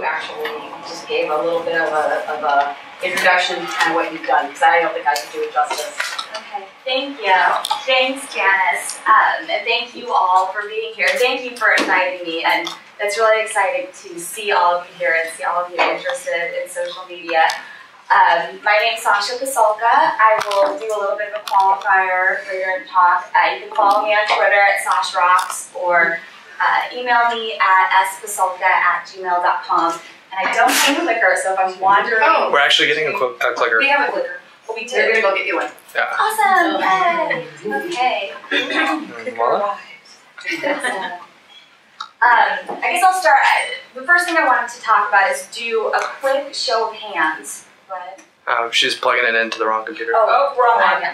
actually just gave a little bit of a introduction to kind of what you've done, because I don't think I could do it justice. Okay, thank you. Thanks, Janice. And thank you all for being here. Thank you for inviting me. And it's really exciting to see all of you here and see all of you interested in social media. My name's Sasha Pasulka. I will do a little bit of a qualifier for your talk. You can follow me on Twitter at SashRocks or email me at spasulka@gmail.com. And I don't have a clicker, so if I'm wandering... Oh, we're actually getting a clicker. We have a clicker. Well, we do. They're going to go get you one. Yeah. Awesome! Yay! Okay. I guess I'll start. The first thing I wanted to talk about is do a quick show of hands. What? She's plugging it into the wrong computer. Oh, wrong one.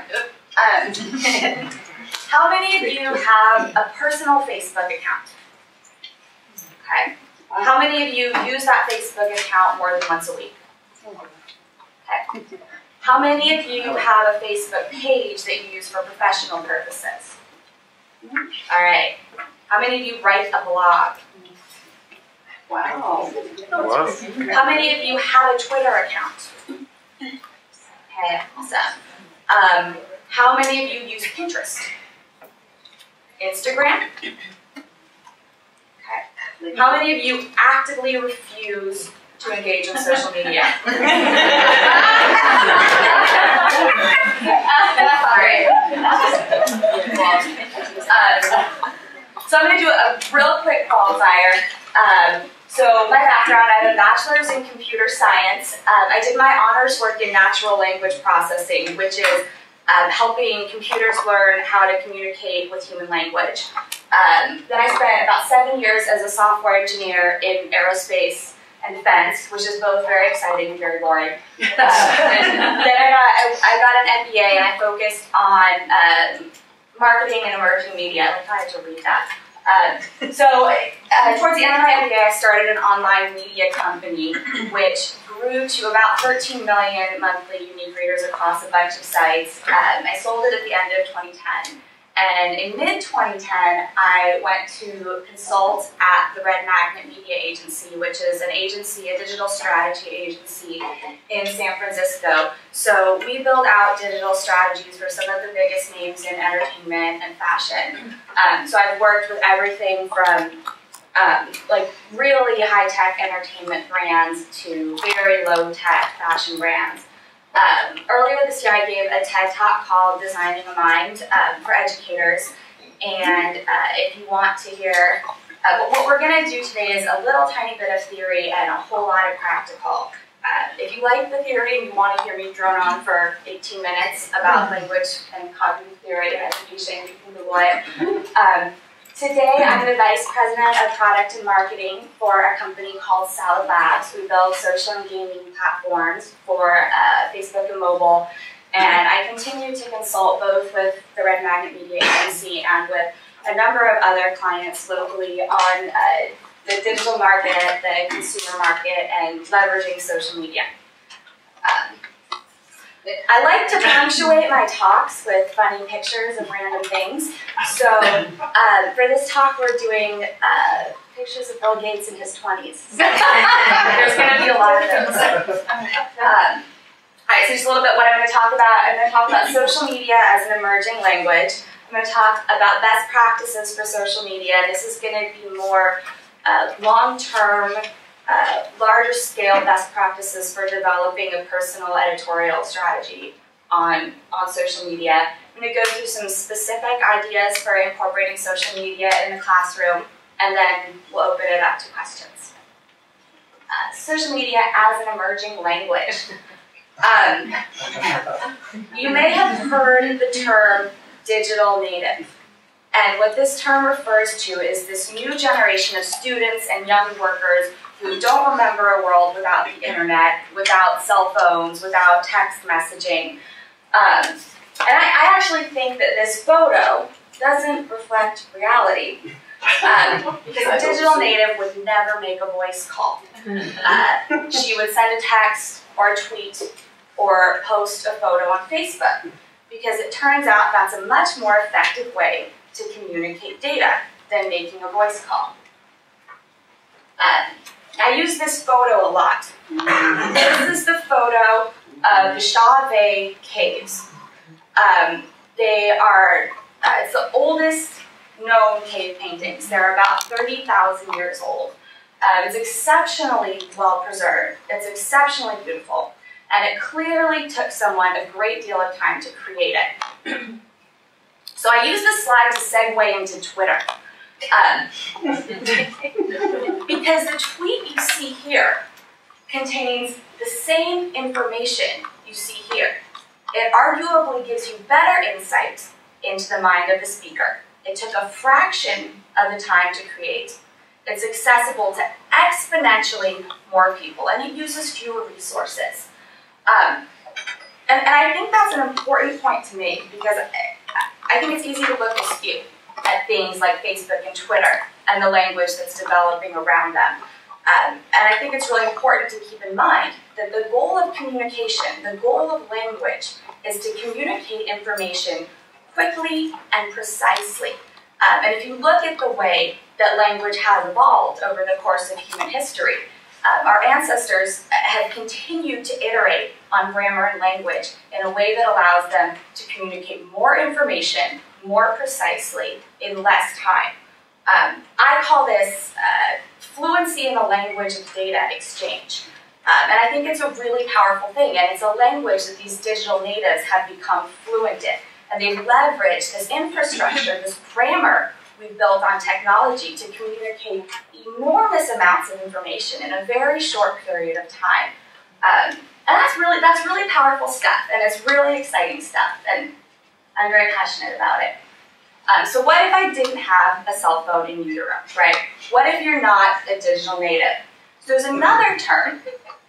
How many of you have a personal Facebook account? Okay. How many of you use that Facebook account more than once a week? Okay. How many of you have a Facebook page that you use for professional purposes? All right. How many of you write a blog? Wow. Wow. How many of you have a Twitter account? Okay, awesome. How many of you use Pinterest? Instagram? Okay. How many of you actively refuse to engage in social media? Alright. So I'm going to do a real quick qualifier. So my background, I have a bachelor's in computer science. I did my honors work in natural language processing, which is helping computers learn how to communicate with human language. Then I spent about 7 years as a software engineer in aerospace and defense, which is both very exciting and very boring. Then I got an MBA and I focused on marketing and emerging media. I had to read that. Towards the end of my MBA, I started an online media company, which grew to about 13 million monthly unique readers across a bunch of sites. I sold it at the end of 2010. And in mid-2010, I went to consult at the Red Magnet Media Agency, which is an agency, a digital strategy agency in San Francisco. So we build out digital strategies for some of the biggest names in entertainment and fashion. So I've worked with everything from like really high-tech entertainment brands to very low-tech fashion brands. Earlier this year, I gave a TED Talk called Designing a Mind for educators. And if you want to hear, what we're going to do today is a little tiny bit of theory and a whole lot of practical. If you like the theory and you want to hear me drone on for 18 minutes about language and cognitive theory and education, you can Google it. Today, I'm the Vice President of Product and Marketing for a company called Salad Labs. We build social and gaming platforms for Facebook and mobile. And I continue to consult both with the Red Magnet Media Agency and with a number of other clients locally on the digital market, the consumer market, and leveraging social media. I like to punctuate my talks with funny pictures of random things. So for this talk, we're doing pictures of Bill Gates in his 20s. There's going to be a lot of those. All right, so just a little bit what I'm going to talk about. I'm going to talk about social media as an emerging language. I'm going to talk about best practices for social media. This is going to be more long-term, larger scale best practices for developing a personal editorial strategy on social media. I'm going to go through some specific ideas for incorporating social media in the classroom, and then we'll open it up to questions. Social media as an emerging language. You may have heard the term digital native. And what this term refers to is this new generation of students and young workers who don't remember a world without the internet, without cell phones, without text messaging. And I actually think that this photo doesn't reflect reality. Because a digital native would never make a voice call. She would send a text or a tweet or post a photo on Facebook. Because it turns out that's a much more effective way to communicate data than making a voice call. I I use this photo a lot. This is the photo of the Chauvet Caves. They are, it's the oldest known cave paintings. They're about 30,000 years old. It's exceptionally well preserved. It's exceptionally beautiful. And it clearly took someone a great deal of time to create it. So I use this slide to segue into Twitter. Because the tweet you see here contains the same information you see here. It arguably gives you better insight into the mind of the speaker. It took a fraction of the time to create. It's accessible to exponentially more people, and it uses fewer resources. And I think that's an important point to make, because I think it's easy to look askew at things like Facebook and Twitter and the language that's developing around them. And I think it's really important to keep in mind that the goal of communication, the goal of language, is to communicate information quickly and precisely. And if you look at the way that language has evolved over the course of human history, our ancestors have continued to iterate on grammar and language in a way that allows them to communicate more information more precisely in less time. I call this fluency in the language of data exchange. And I think it's a really powerful thing, and it's a language that these digital natives have become fluent in. And they've leveraged this infrastructure, this grammar we've built on technology to communicate enormous amounts of information in a very short period of time. And that's really powerful stuff, and it's really exciting stuff, and I'm very passionate about it. So what if I didn't have a cell phone in Europe, right? What if you're not a digital native? So there's another term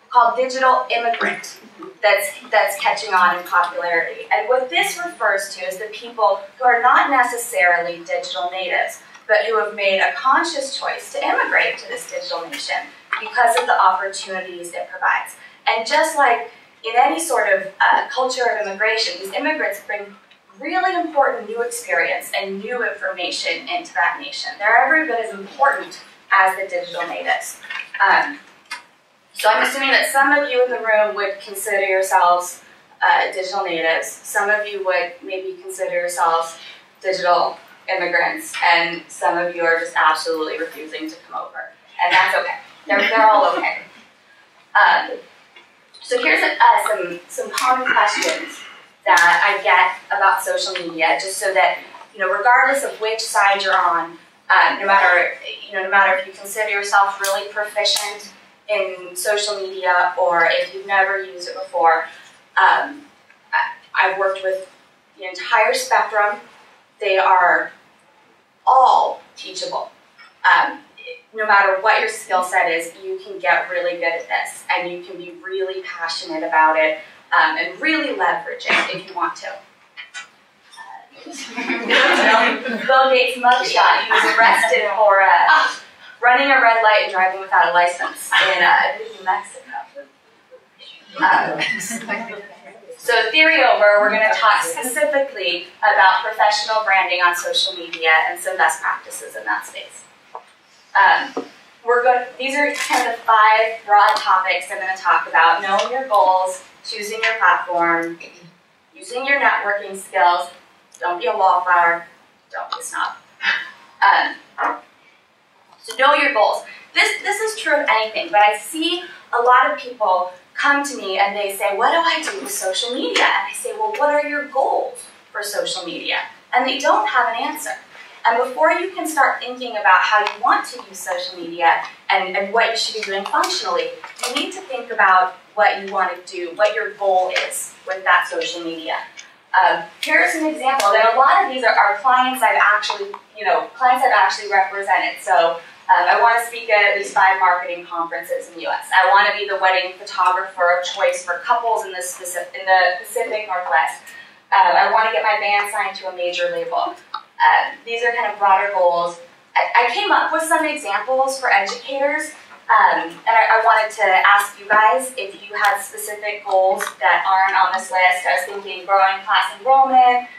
called digital immigrant that's catching on in popularity. And what this refers to is the people who are not necessarily digital natives, but who have made a conscious choice to immigrate to this digital nation because of the opportunities it provides. And just like in any sort of culture of immigration, these immigrants bring really important new experience and new information into that nation. They're every bit as important as the digital natives. So I'm assuming that some of you in the room would consider yourselves digital natives. Some of you would maybe consider yourselves digital immigrants, and some of you are just absolutely refusing to come over. And that's okay. They're all okay. So here's some common questions that I get about social media, just so that, regardless of which side you're on, no matter if you consider yourself really proficient in social media or if you've never used it before, I've worked with the entire spectrum. They are all teachable. No matter what your skill set is, you can get really good at this, and you can be really passionate about it, and really leverage it if you want to. Bill Gates' mugshot, he was arrested for running a red light and driving without a license in New Mexico. So theory over, we're going to talk specifically about professional branding on social media and some best practices in that space. These are kind of the 5 broad topics I'm going to talk about: knowing your goals, choosing your platform, using your networking skills, don't be a wallflower, don't be a snob. So know your goals. This is true of anything, but I see a lot of people come to me and they say, what do I do with social media? And I say, well, what are your goals for social media? And they don't have an answer. And before you can start thinking about how you want to use social media and what you should be doing functionally, you need to think about what you want to do, what your goal is with that social media. Here's an example. And a lot of these are clients I've actually represented. So I want to speak at least 5 marketing conferences in the U.S. I want to be the wedding photographer of choice for couples in the Pacific Northwest. I want to get my band signed to a major label. These are kind of broader goals. I came up with some examples for educators, and I wanted to ask you guys if you had specific goals that aren't on this list. I was thinking growing class enrollment,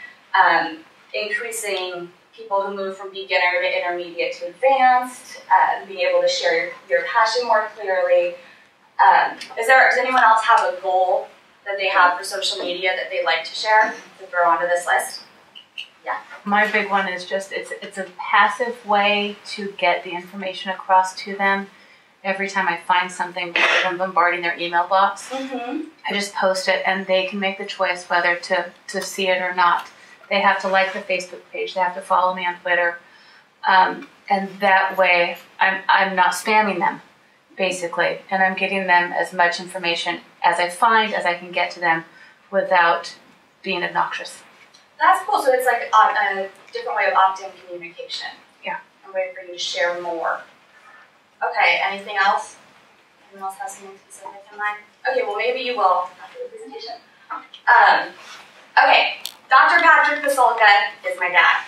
increasing people who move from beginner to intermediate to advanced, being able to share your passion more clearly. Does anyone else have a goal that they have for social media that they'd like to share to throw onto this list? Yeah. My big one is just it's a passive way to get the information across to them. Every time I find something rather than bombarding their email box, I just post it and they can make the choice whether to see it or not. They have to like the Facebook page, they have to follow me on Twitter, and that way I'm not spamming them, basically, and I'm getting them as much information as I find as I can get to them without being obnoxious. That's cool. So it's like a different way of opt-in communication. Yeah. A way for you to share more. Okay, anything else? Anyone else have something specific in mind? Okay, well maybe you will after the presentation. Okay, Dr. Patrick Pasulka is my dad.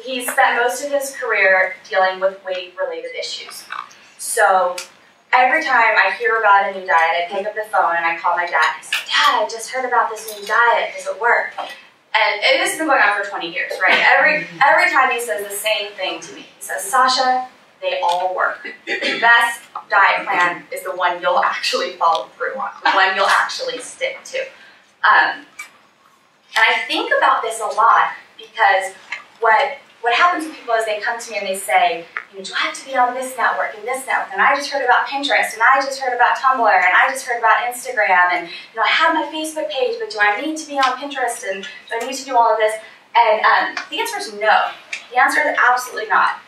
He spent most of his career dealing with weight-related issues. So every time I hear about a new diet, I pick up the phone and I call my dad and I say, Dad, I just heard about this new diet. Does it work? And this has been going on for 20 years, right? Every time he says the same thing to me. He says, Sasha, they all work. The best diet plan is the one you'll actually follow through on, the one you'll actually stick to. And I think about this a lot because what happens to people is they come to me and they say, do I have to be on this network and this network? And I just heard about Pinterest, and I just heard about Tumblr, and I just heard about Instagram, and I have my Facebook page, but do I need to be on Pinterest, and do I need to do all of this? And the answer is no. The answer is absolutely not.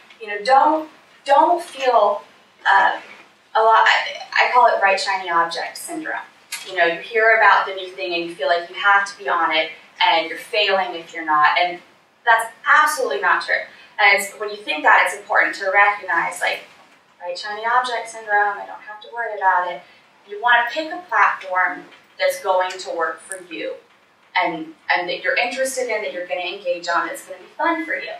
Don't feel a lot. I call it bright shiny object syndrome. You hear about the new thing and you feel like you have to be on it, and you're failing if you're not. And that's absolutely not true. And when you think that, it's important to recognize, like, bright shiny object syndrome, I don't have to worry about it. You want to pick a platform that's going to work for you and that you're interested in, that you're going to engage on, that's going to be fun for you.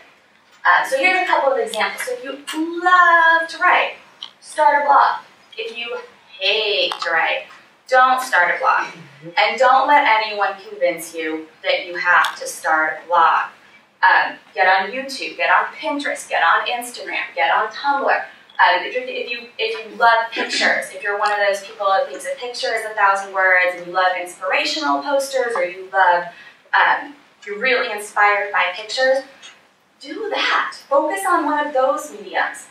So here's a couple of examples. So if you love to write, start a blog. If you hate to write, don't start a blog. And don't let anyone convince you that you have to start a blog. Get on YouTube, get on Pinterest, get on Instagram, get on Tumblr. If you love pictures, if you're one of those people that thinks a picture is 1,000 words, and you love inspirational posters, or you love, you're really inspired by pictures, do that. Focus on one of those mediums.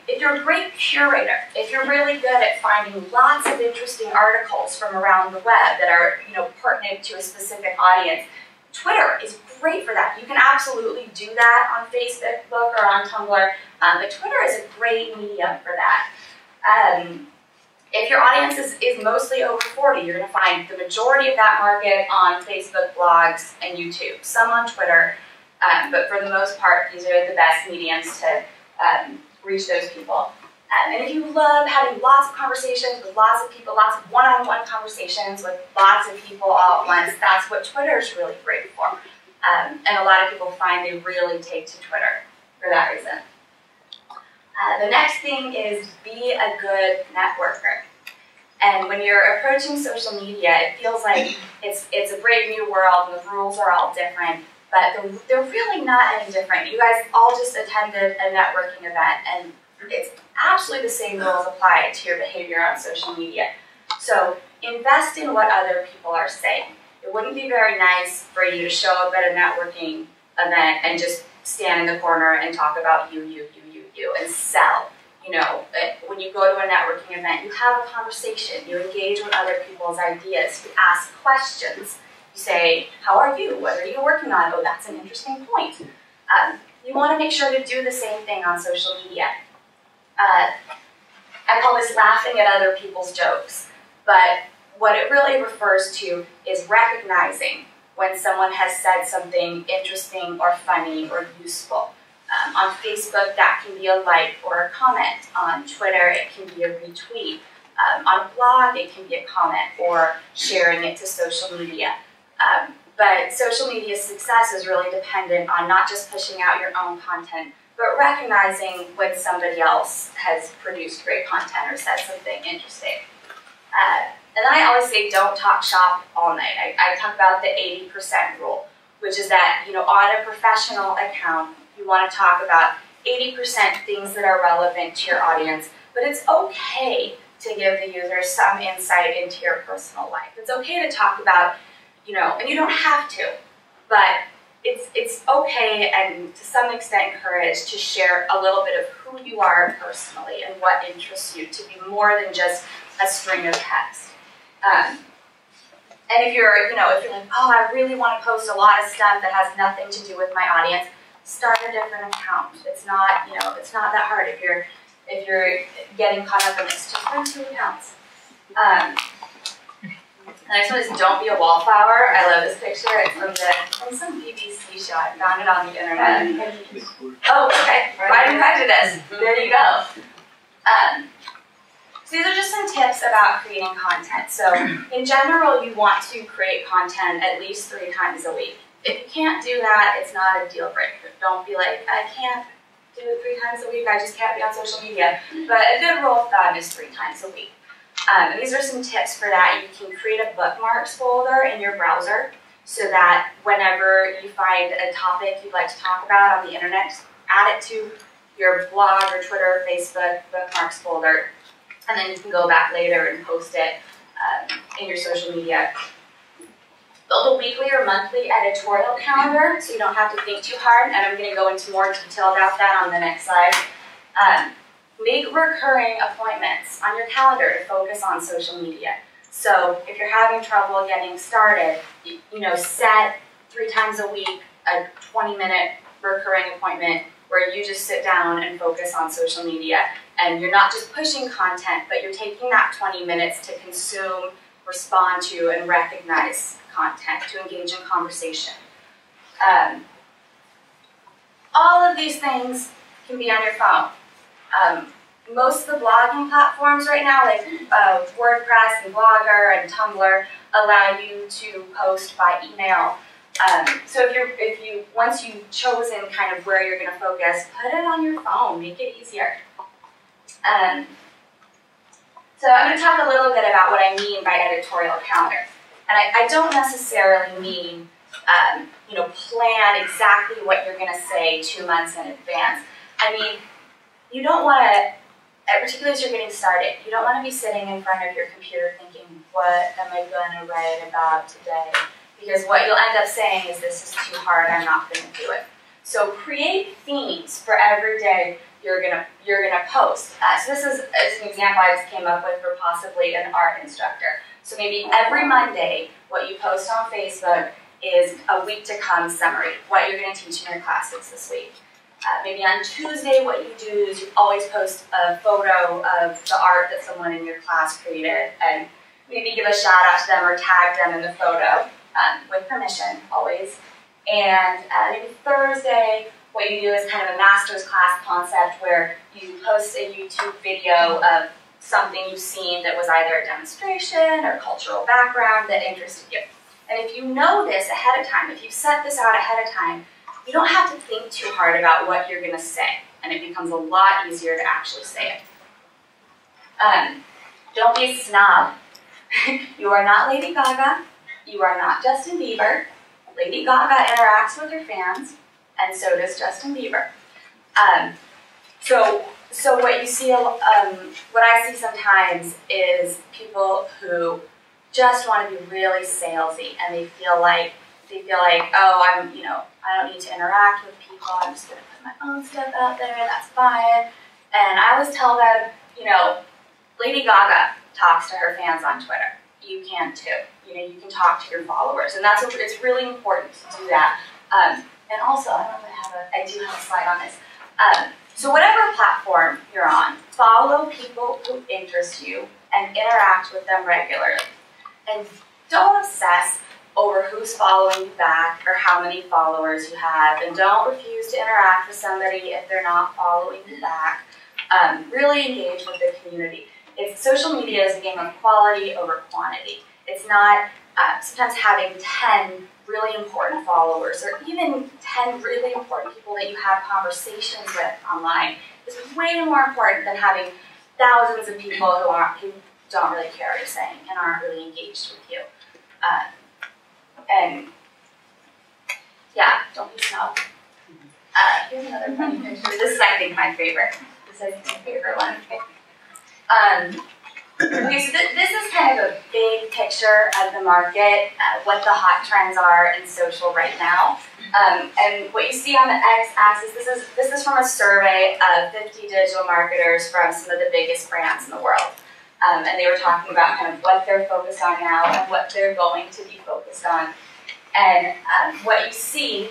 If you're a great curator, if you're really good at finding lots of interesting articles from around the web that are pertinent to a specific audience, Twitter is great for that. You can absolutely do that on Facebook or on Tumblr, but Twitter is a great medium for that. If your audience is mostly over 40, you're going to find the majority of that market on Facebook, blogs, and YouTube. Some on Twitter, but for the most part, these are the best mediums to reach those people. And if you love having lots of conversations with lots of people, lots of one-on-one conversations with lots of people all at once, that's what Twitter is really great for. And a lot of people find they really take to Twitter for that reason. The next thing is be a good networker. And when you're approaching social media, it feels like it's a brave new world and the rules are all different, but they're really not any different. You guys all just attended a networking event, and it's absolutely the same rules apply to your behavior on social media. So invest in what other people are saying. It wouldn't be very nice for you to show up at a networking event and just stand in the corner and talk about you, and sell. When you go to a networking event, you have a conversation, you engage with other people's ideas, you ask questions. You say, how are you? What are you working on? Oh, that's an interesting point. You want to make sure to do the same thing on social media. I call this laughing at other people's jokes, but what it really refers to is recognizing when someone has said something interesting or funny or useful. On Facebook, that can be a like or a comment. On Twitter, it can be a retweet. On a blog, it can be a comment or sharing it to social media. But social media success is really dependent on not just pushing out your own content, but recognizing when somebody else has produced great content or said something interesting. And then I always say don't talk shop all night. I talk about the 80% rule. which is that, on a professional account, you want to talk about 80% things that are relevant to your audience, but it's okay to give the user some insight into your personal life. It's okay to talk about, and you don't have to, but it's okay and to some extent encouraged to share a little bit of who you are personally and what interests you, to be more than just a string of text. And if you're like, oh, I really want to post a lot of stuff that has nothing to do with my audience, start a different account. It's not that hard. If you're getting caught up in this, just run 2 accounts. The next one is don't be a wallflower. I love this picture. It's from some BBC show. I found it on the internet. Oh, okay. Pride and Prejudice. There you go. So these are just some tips about creating content. So in general, you want to create content at least 3 times a week. If you can't do that, it's not a deal breaker. Don't be like, I can't do it 3 times a week. I just can't be on social media. But a good rule of thumb is 3 times a week. And these are some tips for that. You can create a bookmarks folder in your browser so that whenever you find a topic you'd like to talk about on the internet, add it to your blog or Twitter or Facebook bookmarks folder. And then you can go back later and post it in your social media. Build a weekly or monthly editorial calendar so you don't have to think too hard. And I'm going to go into more detail about that on the next slide. Make recurring appointments on your calendar to focus on social media. So if you're having trouble getting started, set 3 times a week a 20-minute recurring appointment where you just sit down and focus on social media. And you're not just pushing content, but you're taking that 20 minutes to consume, respond to, and recognize content, to engage in conversation. All of these things can be on your phone. Most of the blogging platforms right now, like WordPress and Blogger and Tumblr, allow you to post by email. So once you've chosen kind of where you're going to focus, put it on your phone, make it easier. So I'm going to talk a little bit about what I mean by editorial calendar. And I don't necessarily mean, plan exactly what you're going to say 2 months in advance. I mean, you don't want to, particularly as you're getting started, you don't want to be sitting in front of your computer thinking, what am I going to write about today? Because what you'll end up saying is, this is too hard, I'm not going to do it. So create themes for every day you're gonna post. So this is an example I just came up with for possibly an art instructor. So maybe every Monday, what you post on Facebook is a week to come summary, what you're going to teach in your classes this week. Maybe on Tuesday, what you do is you always post a photo of the art that someone in your class created, and maybe give a shout out to them or tag them in the photo with permission, always. And maybe Thursday, what you do is kind of a master's class concept where you post a YouTube video of something you've seen that was either a demonstration or cultural background that interested you. And if you know this ahead of time, if you set this out ahead of time, you don't have to think too hard about what you're going to say, and it becomes a lot easier to actually say it. Don't be a snob. You are not Lady Gaga. You are not Justin Bieber. Lady Gaga interacts with her fans, and so does Justin Bieber. So what you see, what I see sometimes is people who just want to be really salesy, and they feel like, oh, I don't need to interact with people. I'm just going to put my own stuff out there. That's fine. And I always tell them, Lady Gaga talks to her fans on Twitter. You can too. You can talk to your followers, and it's really important to do that. And also, I don't know if I do have a slide on this. So whatever platform you're on, follow people who interest you and interact with them regularly. And don't obsess over who's following you back or how many followers you have, and don't refuse to interact with somebody if they're not following you back. Really engage with the community. Social media is a game of quality over quantity. It's not sometimes having 10 really important followers or even 10 really important people that you have conversations with online is way more important than having thousands of people who don't really care what you're saying and aren't really engaged with you. And Yeah, don't be snob. Here's another funny picture. This is, I think, my favorite. This is my favorite one. Okay, so this is kind of a big picture of the market, what the hot trends are in social right now. And what you see on the x-axis, this is from a survey of 50 digital marketers from some of the biggest brands in the world. And they were talking about kind of what they're focused on now and what they're going to be focused on. And what you see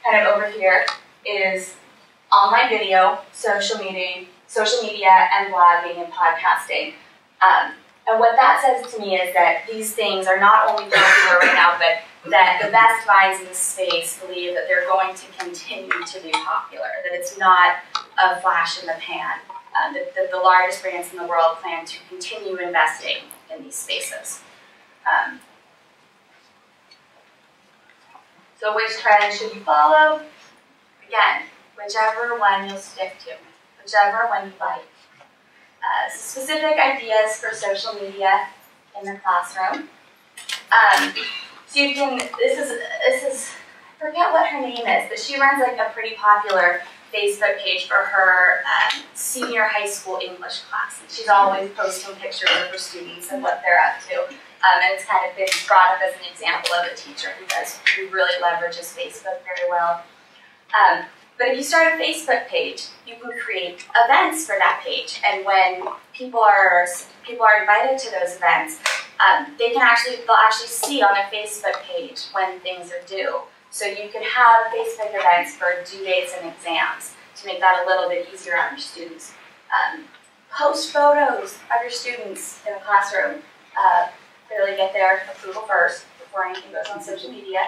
kind of over here is online video, social media, and blogging and podcasting. And what that says to me is that these things are not only popular right now, but that the best minds in the space believe that they're going to continue to be popular, that it's not a flash in the pan, that the largest brands in the world plan to continue investing in these spaces. So which trend should you follow? Again, whichever one you'll stick to, whichever one you like. Specific ideas for social media in the classroom. So you can, this is, I forget what her name is, but she runs like a pretty popular Facebook page for her senior high school English class. And she's always posting pictures of her students and what they're up to. And it's kind of been brought up as an example of a teacher who really leverages Facebook very well. But if you start a Facebook page, you can create events for that page, and when people are invited to those events, they'll actually see on their Facebook page when things are due. So you could have Facebook events for due dates and exams to make that a little bit easier on your students. Post photos of your students in the classroom. Clearly get their approval first before anything goes on social media.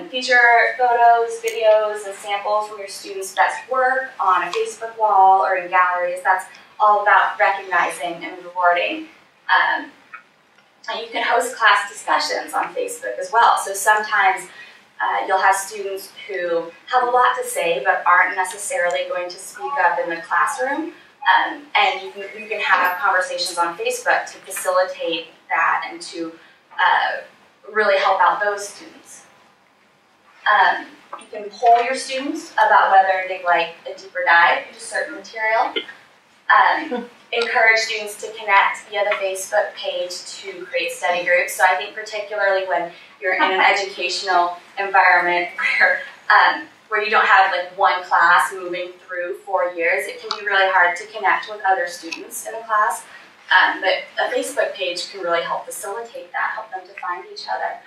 Feature photos, videos, and samples from your students' best work on a Facebook wall or in galleries. That's all about recognizing and rewarding. And you can host class discussions on Facebook as well. So sometimes you'll have students who have a lot to say but aren't necessarily going to speak up in the classroom. And you can have conversations on Facebook to facilitate that and to really help out those students. You can poll your students about whether they'd like a deeper dive into certain material. Encourage students to connect via the Facebook page to create study groups. So I think particularly when you're in an educational environment where you don't have like one class moving through 4 years, it can be really hard to connect with other students in a class. But a Facebook page can really help facilitate that, help them to find each other.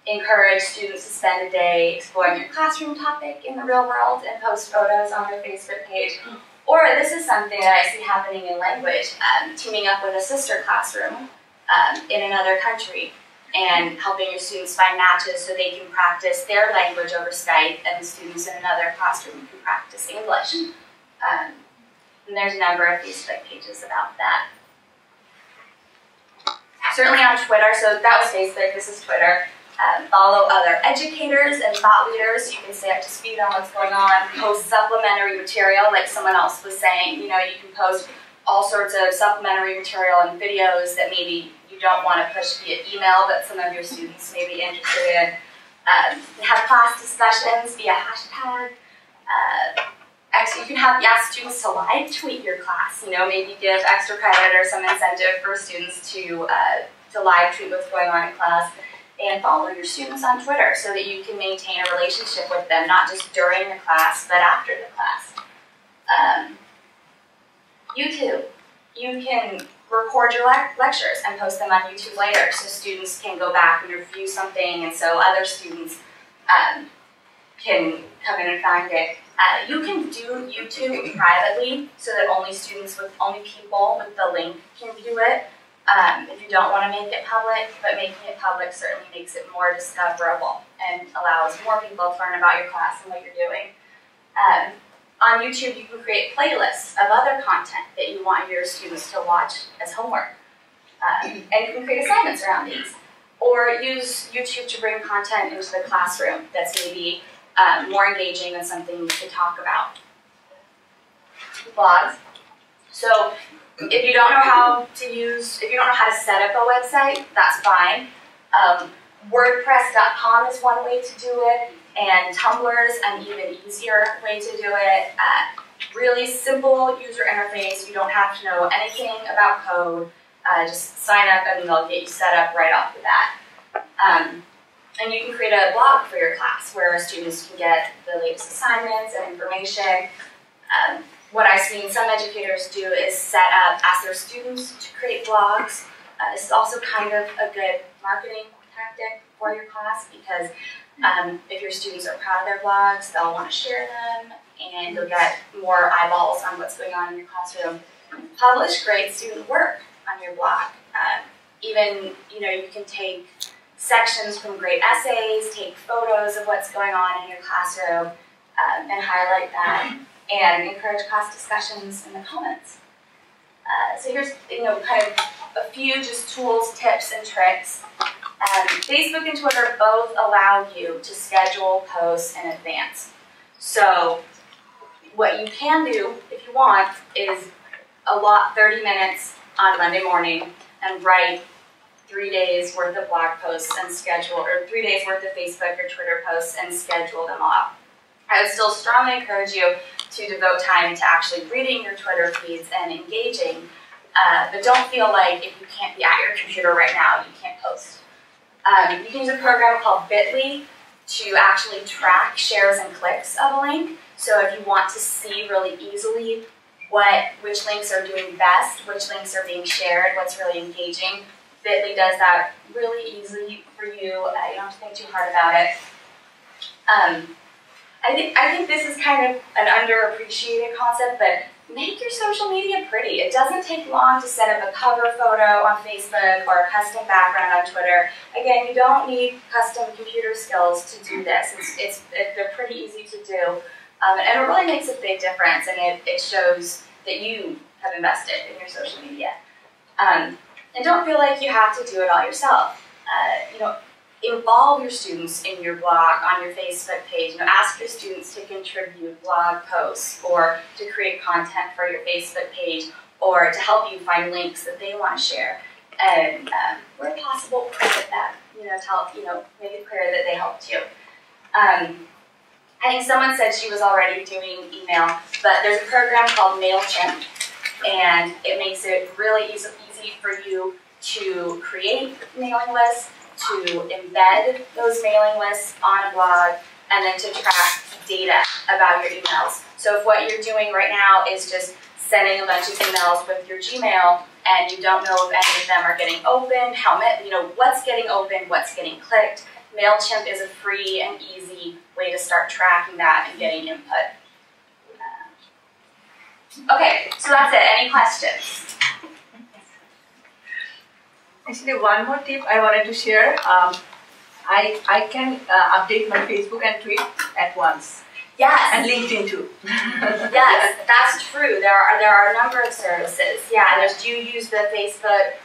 Encourage students to spend a day exploring your classroom topic in the real world and post photos on their Facebook page. Or this is something that I see happening in language, teaming up with a sister classroom in another country and helping your students find matches so they can practice their language over Skype and the students in another classroom can practice English. And there's a number of Facebook pages about that. Certainly on Twitter, so that was Facebook, this is Twitter. Follow other educators and thought leaders so you can stay up to speed on what's going on. Post supplementary material, like someone else was saying. You know, you can post all sorts of supplementary material and videos that maybe you don't want to push via email, but some of your students may be interested in. Have class discussions via hashtag. You can ask students to live tweet your class. You know, maybe give extra credit or some incentive for students to live tweet what's going on in class. And follow your students on Twitter so that you can maintain a relationship with them, not just during the class, but after the class. YouTube. You can record your lectures and post them on YouTube later so students can go back and review something and so other students can come in and find it. You can do YouTube privately so that only people with the link can view it. If you don't want to make it public, but making it public certainly makes it more discoverable and allows more people to learn about your class and what you're doing. On YouTube, you can create playlists of other content that you want your students to watch as homework. And you can create assignments around these. Or use YouTube to bring content into the classroom that's maybe more engaging than something you could talk about. Blogs. So if you don't know how to set up a website, that's fine. WordPress.com is one way to do it, and Tumblr is an even easier way to do it. Really simple user interface. You don't have to know anything about code. Just sign up and they'll get you set up right off the bat. And you can create a blog for your class where students can get the latest assignments and information. What I've seen some educators do is ask their students to create blogs. This is also kind of a good marketing tactic for your class because if your students are proud of their blogs, they'll want to share them and you'll get more eyeballs on what's going on in your classroom. Publish great student work on your blog. Even, you can take sections from great essays, take photos of what's going on in your classroom, and highlight that, and encourage class discussions in the comments. So here's, kind of a few just tools, tips, and tricks. Facebook and Twitter both allow you to schedule posts in advance. So what you can do, if you want, is allot 30 minutes on Monday morning and write 3 days worth of blog posts and schedule, or 3 days worth of Facebook or Twitter posts and schedule them all. I would still strongly encourage you to devote time to actually reading your Twitter feeds and engaging, but don't feel like if you can't be at your computer right now, you can't post. You can use a program called Bitly to actually track shares and clicks of a link. So if you want to see really easily which links are doing best, which links are being shared, what's really engaging, Bitly does that really easily for you. You don't have to think too hard about it. I think this is kind of an underappreciated concept, but make your social media pretty. It doesn't take long to set up a cover photo on Facebook or a custom background on Twitter. Again, you don't need custom computer skills to do this. They're pretty easy to do. And it really makes a big difference, and it shows that you have invested in your social media. And don't feel like you have to do it all yourself. Involve your students in your blog, on your Facebook page. Ask your students to contribute blog posts or to create content for your Facebook page or to help you find links that they want to share. And where possible, credit them. To help, make it clear that they helped you. I think someone said she was already doing email, but there's a program called MailChimp, and it makes it really easy for you to create mailing lists, to embed those mailing lists on a blog, and then to track data about your emails. So if what you're doing right now is just sending a bunch of emails with your Gmail, and you don't know if any of them are getting opened, what's getting opened, what's getting clicked, MailChimp is a free and easy way to start tracking that and getting input. Okay, so that's it. Any questions? Actually, one more tip I wanted to share. I can update my Facebook and tweet at once. Yes. And LinkedIn too. Yes, that's true. There are a number of services. Yeah, do you use the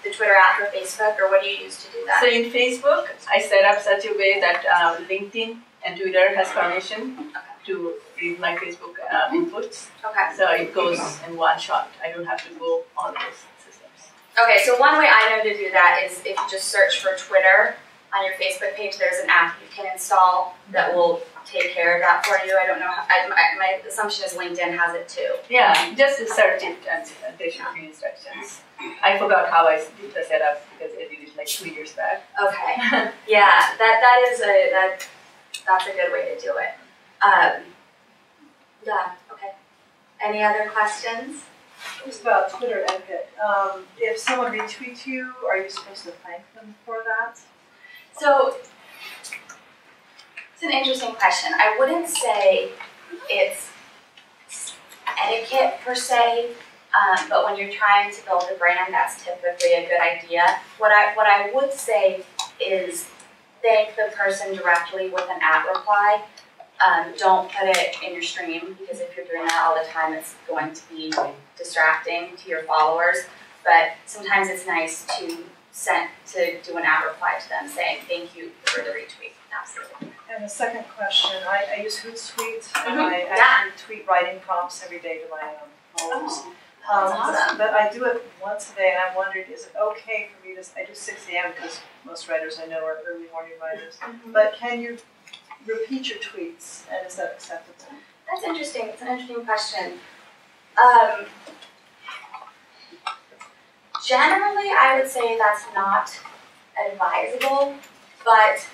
Twitter app for Facebook, or what do you use to do that? So in Facebook, I set up such a way that LinkedIn and Twitter has permission to read my Facebook inputs. Okay. So it goes in one shot. I don't have to go on those systems. Okay, so one way I know to do that is if you just search for Twitter on your Facebook page, there's an app you can install that will take care of that for you. I don't know, my assumption is LinkedIn has it too. Yeah, just search it and there should be instructions. I forgot how I did the setup because I did it like 2 years back. Okay, yeah, that's a good way to do it. Yeah, okay. Any other questions? Just about Twitter etiquette. If someone retweets you, are you supposed to thank them for that? So, it's an interesting question. I wouldn't say it's etiquette per se, but when you're trying to build a brand, that's typically a good idea. What I would say is thank the person directly with an @reply. Don't put it in your stream, because if you're doing that all the time, it's going to be distracting to your followers. But sometimes it's nice to do an @reply to them saying thank you for the retweet. Absolutely. And the second question, I use Hootsuite, and I Yeah. actually tweet writing prompts every day to my followers. awesome. But I do it once a day, and I wondered, is it okay for me to? I do 6 a.m. because most writers I know are early morning writers. But can you repeat your tweets, and is that acceptable? That's interesting. It's an interesting question. Generally, I would say that's not advisable, but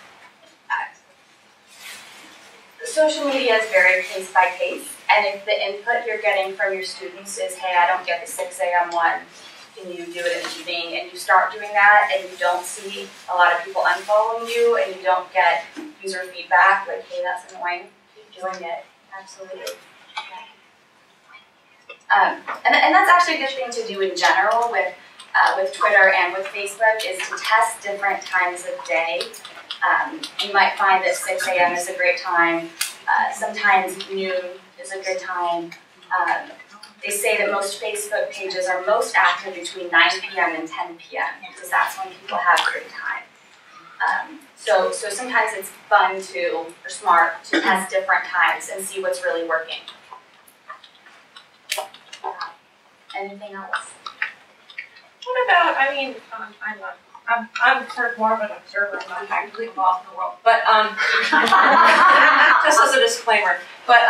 social media is very case by case, and if the input you're getting from your students is, hey, I don't get the 6 a.m. one, can you do it in the evening, and you start doing that, and you don't see a lot of people unfollowing you, and you don't get user feedback, like, hey, that's annoying, keep doing it. Absolutely. And that's actually a good thing to do in general with Twitter and with Facebook, is to test different times of day. You might find that 6 a.m. is a great time. Sometimes noon is a good time. They say that most Facebook pages are most active between 9 p.m. and 10 p.m. because that's when people have free time. So sometimes it's fun or smart to test different times and see what's really working. Anything else? What about, I mean, I'm sort of more of an observer, I'm not actively involved in the world, but just as a disclaimer, but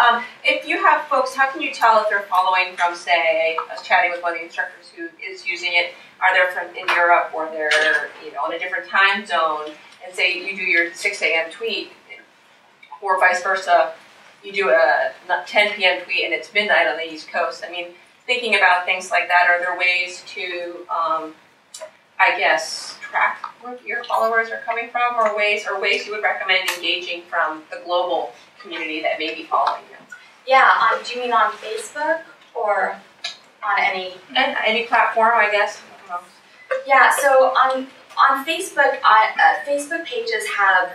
if you have folks, how can you tell if they're following from, say, I was chatting with one of the instructors who is using it, are they from in Europe or they're, in a different time zone, and say you do your 6 a.m. tweet, or vice versa, you do a 10 p.m. tweet and it's midnight on the East Coast. I mean, thinking about things like that, are there ways to, I guess, track where your followers are coming from, or ways you would recommend engaging from the global community that may be following you? Yeah, do you mean on Facebook or on any platform, I guess? Yeah, so on Facebook, Facebook pages have,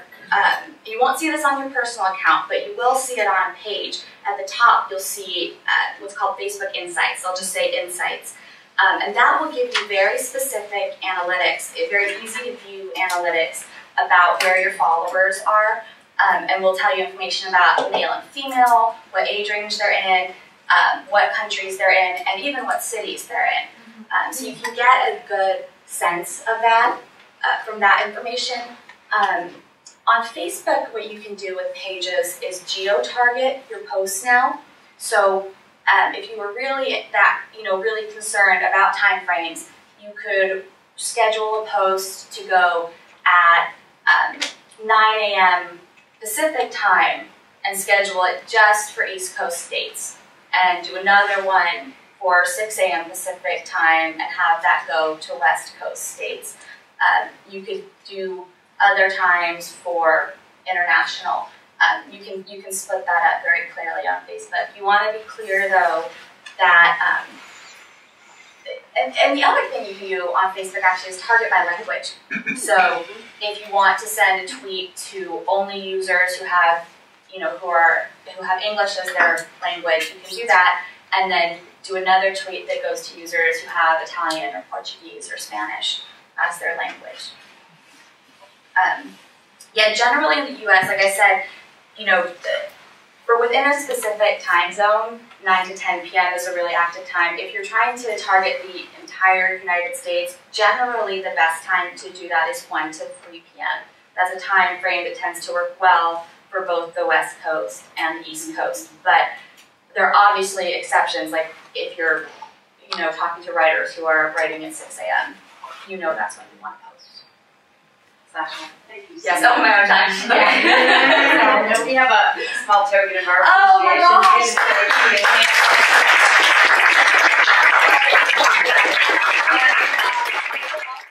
you won't see this on your personal account, but you will see it on a page. At the top, you'll see what's called Facebook Insights. I'll just say Insights. And that will give you very specific analytics, very easy to view analytics about where your followers are. And will tell you information about male and female, what age range they're in, what countries they're in, and even what cities they're in. So you can get a good sense of that from that information. On Facebook, what you can do with pages is geo-target your posts now. So if you were really really concerned about time frames, you could schedule a post to go at 9 a.m. Pacific time and schedule it just for East Coast states, and do another one for 6 a.m. Pacific time and have that go to West Coast states. You could do other times for international. You can split that up very clearly on Facebook. You want to be clear though that, and the other thing you can do on Facebook actually is target by language. So if you want to send a tweet to only users who have, who have English as their language, you can do that, and then do another tweet that goes to users who have Italian or Portuguese or Spanish as their language. Yeah, generally in the U.S., like I said, for within a specific time zone, 9 to 10 p.m. is a really active time. If you're trying to target the entire United States, generally the best time to do that is 1 to 3 p.m. That's a time frame that tends to work well for both the West Coast and the East Coast. But there are obviously exceptions, like if you're, talking to writers who are writing at 6 a.m., that's when you want to post. Sasha. Thank you. Yes, oh my time. Yeah. And we have a small token of our Oh my appreciation. gosh.